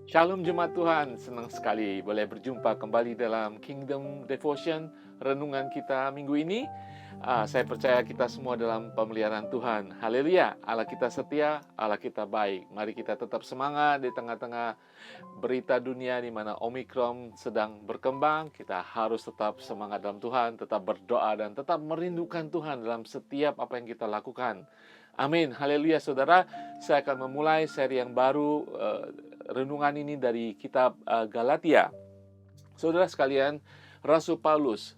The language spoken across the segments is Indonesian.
Shalom jemaat Tuhan, senang sekali boleh berjumpa kembali dalam Kingdom Devotion, renungan kita minggu ini. Saya percaya kita semua dalam pemeliharaan Tuhan. Haleluya, Allah kita setia, Allah kita baik. Mari kita tetap semangat di tengah-tengah berita dunia di mana Omikron sedang berkembang. Kita harus tetap semangat dalam Tuhan, tetap berdoa dan tetap merindukan Tuhan dalam setiap apa yang kita lakukan. Amin, haleluya saudara. Saya akan memulai seri yang baru, renungan ini dari kitab Galatia. Saudara sekalian, Rasul Paulus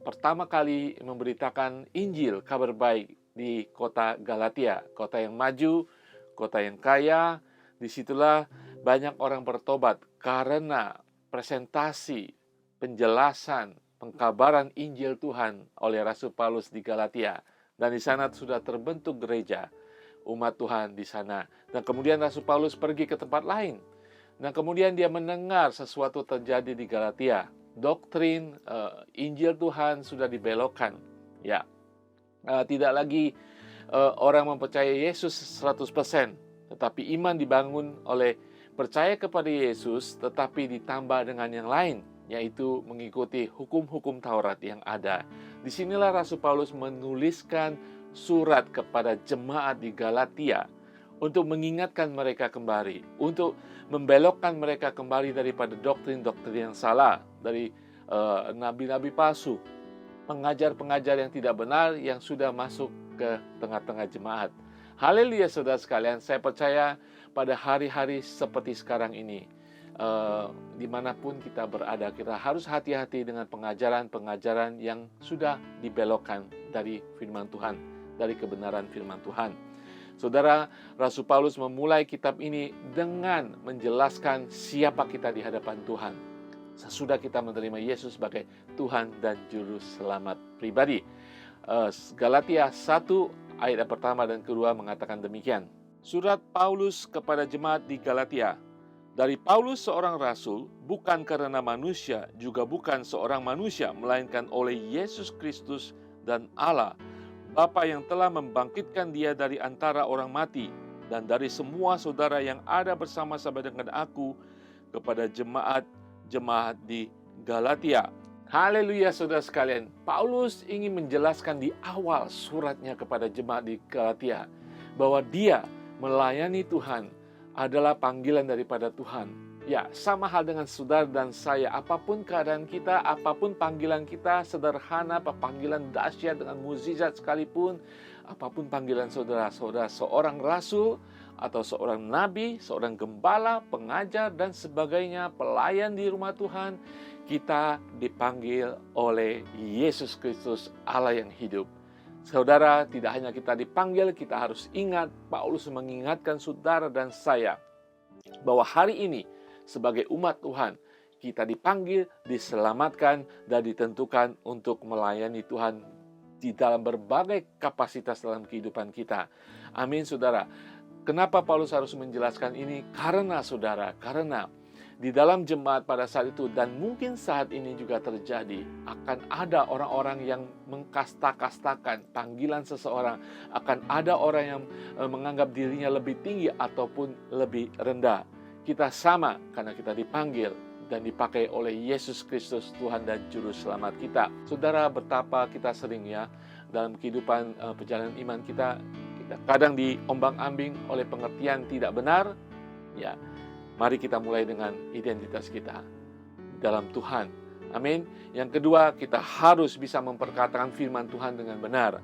pertama kali memberitakan Injil, kabar baik di kota Galatia, kota yang maju, kota yang kaya. Disitulah banyak orang bertobat karena presentasi, penjelasan, pengkabaran Injil Tuhan oleh Rasul Paulus di Galatia. Dan di sana sudah terbentuk gereja, umat Tuhan di sana. Dan kemudian Rasul Paulus pergi ke tempat lain. Dan kemudian dia mendengar sesuatu terjadi di Galatia. Doktrin Injil Tuhan sudah dibelokkan. Ya, tidak lagi orang mempercayai Yesus 100%, tetapi iman dibangun oleh percaya kepada Yesus, tetapi ditambah dengan yang lain, yaitu mengikuti hukum-hukum Taurat yang ada. Disinilah Rasul Paulus menuliskan surat kepada jemaat di Galatia untuk mengingatkan mereka kembali, untuk membelokkan mereka kembali daripada doktrin-doktrin yang salah, dari nabi-nabi palsu, pengajar-pengajar yang tidak benar yang sudah masuk ke tengah-tengah jemaat. Haleluya saudara sekalian, saya percaya pada hari-hari seperti sekarang ini, dimanapun kita berada, kita harus hati-hati dengan pengajaran-pengajaran yang sudah dibelokkan dari firman Tuhan, dari kebenaran firman Tuhan. Saudara, Rasul Paulus memulai kitab ini dengan menjelaskan siapa kita di hadapan Tuhan sesudah kita menerima Yesus sebagai Tuhan dan Juru Selamat pribadi. Galatia 1 ayat yang pertama dan kedua mengatakan demikian. Surat Paulus kepada jemaat di Galatia. Dari Paulus seorang rasul, bukan karena manusia, juga bukan seorang manusia, melainkan oleh Yesus Kristus dan Allah, Bapa yang telah membangkitkan dia dari antara orang mati, dan dari semua saudara yang ada bersama-sama dengan aku, kepada jemaat di Galatia. Haleluya saudara sekalian, Paulus ingin menjelaskan di awal suratnya kepada jemaat di Galatia bahwa dia melayani Tuhan adalah panggilan daripada Tuhan. Ya, sama hal dengan saudara dan saya, apapun keadaan kita, apapun panggilan kita, sederhana, panggilan dahsyat dengan mukjizat sekalipun, apapun panggilan saudara-saudara, seorang rasul atau seorang nabi, seorang gembala, pengajar dan sebagainya, pelayan di rumah Tuhan, kita dipanggil oleh Yesus Kristus, Allah yang hidup. Saudara, tidak hanya kita dipanggil, kita harus ingat, Paulus mengingatkan saudara dan saya bahwa hari ini sebagai umat Tuhan, kita dipanggil, diselamatkan, dan ditentukan untuk melayani Tuhan di dalam berbagai kapasitas dalam kehidupan kita. Amin, saudara. Kenapa Paulus harus menjelaskan ini? Karena saudara, karena di dalam jemaat pada saat itu dan mungkin saat ini juga terjadi, akan ada orang-orang yang mengkasta-kastakan panggilan seseorang, akan ada orang yang menganggap dirinya lebih tinggi ataupun lebih rendah. Kita sama karena kita dipanggil dan dipakai oleh Yesus Kristus, Tuhan dan Juru Selamat kita. Saudara, betapa kita sering ya dalam kehidupan perjalanan iman kita kadang diombang-ambing oleh pengertian tidak benar. Ya, mari kita mulai dengan identitas kita dalam Tuhan. Amin. Yang kedua, kita harus bisa memperkatakan firman Tuhan dengan benar.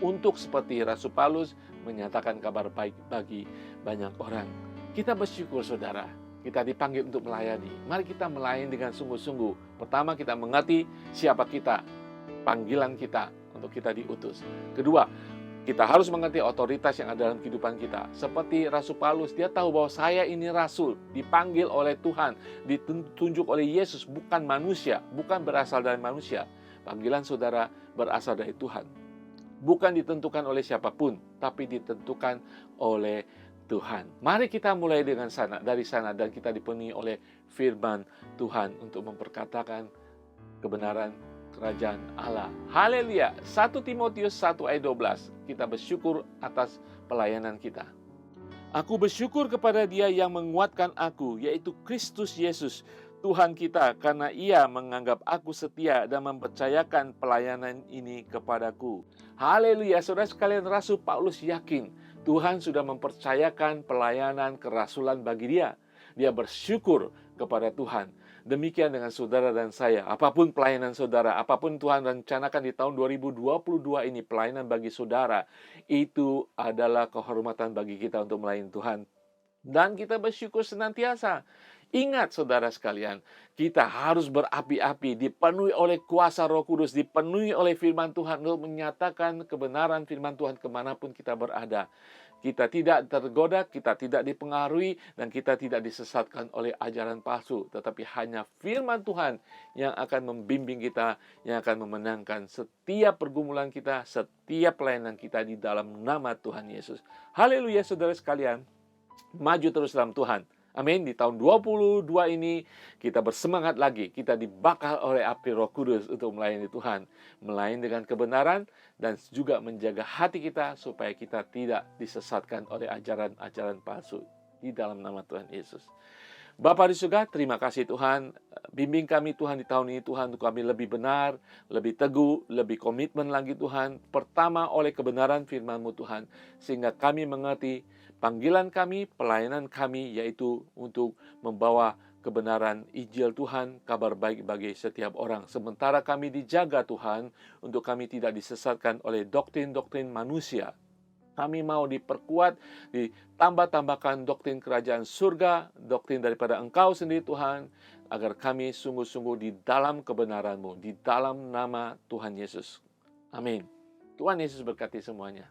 Untuk seperti Rasul Paulus menyatakan kabar baik bagi banyak orang. Kita bersyukur saudara, kita dipanggil untuk melayani. Mari kita melayani dengan sungguh-sungguh. Pertama, kita mengerti siapa kita, panggilan kita untuk kita diutus. Kedua, kita harus mengerti otoritas yang ada dalam kehidupan kita. Seperti Rasul Paulus, dia tahu bahwa saya ini rasul, dipanggil oleh Tuhan, ditunjuk oleh Yesus, bukan manusia, bukan berasal dari manusia. Panggilan saudara berasal dari Tuhan. Bukan ditentukan oleh siapapun, tapi ditentukan oleh Tuhan. Mari kita mulai dari sana dan kita dipenuhi oleh firman Tuhan untuk memperkatakan kebenaran kerajaan Allah. Haleluya. 1 Timotius 1 ayat 12. Kita bersyukur atas pelayanan kita. Aku bersyukur kepada Dia yang menguatkan aku, yaitu Kristus Yesus, Tuhan kita, karena Ia menganggap aku setia dan mempercayakan pelayanan ini kepadaku. Haleluya, saudara sekalian, Rasul Paulus yakin Tuhan sudah mempercayakan pelayanan kerasulan bagi dia. Dia bersyukur kepada Tuhan. Demikian dengan saudara dan saya. Apapun pelayanan saudara, apapun Tuhan rencanakan di tahun 2022 ini, pelayanan bagi saudara, itu adalah kehormatan bagi kita untuk melayani Tuhan. Dan kita bersyukur senantiasa. Ingat saudara sekalian, kita harus berapi-api, dipenuhi oleh kuasa Roh Kudus, dipenuhi oleh firman Tuhan untuk menyatakan kebenaran firman Tuhan kemanapun kita berada. Kita tidak tergoda, kita tidak dipengaruhi, dan kita tidak disesatkan oleh ajaran palsu. Tetapi hanya firman Tuhan yang akan membimbing kita, yang akan memenangkan setiap pergumulan kita, setiap pelayanan kita di dalam nama Tuhan Yesus. Haleluya saudara sekalian, maju terus dalam Tuhan. Amin. Di tahun 22 ini kita bersemangat lagi. Kita dibakar oleh api Roh Kudus untuk melayani Tuhan. Melayani dengan kebenaran dan juga menjaga hati kita supaya kita tidak disesatkan oleh ajaran-ajaran palsu. Di dalam nama Tuhan Yesus. Bapa di surga, terima kasih Tuhan. Bimbing kami Tuhan di tahun ini Tuhan, untuk kami lebih benar, lebih teguh, lebih komitmen lagi Tuhan. Pertama oleh kebenaran firman-Mu Tuhan, sehingga kami mengerti panggilan kami, pelayanan kami, yaitu untuk membawa kebenaran Injil Tuhan, kabar baik bagi setiap orang. Sementara kami dijaga Tuhan, untuk kami tidak disesatkan oleh doktrin-doktrin manusia. Kami mau diperkuat, ditambah-tambahkan doktrin kerajaan surga, doktrin daripada Engkau sendiri Tuhan, agar kami sungguh-sungguh di dalam kebenaran-Mu, di dalam nama Tuhan Yesus. Amin. Tuhan Yesus berkati semuanya.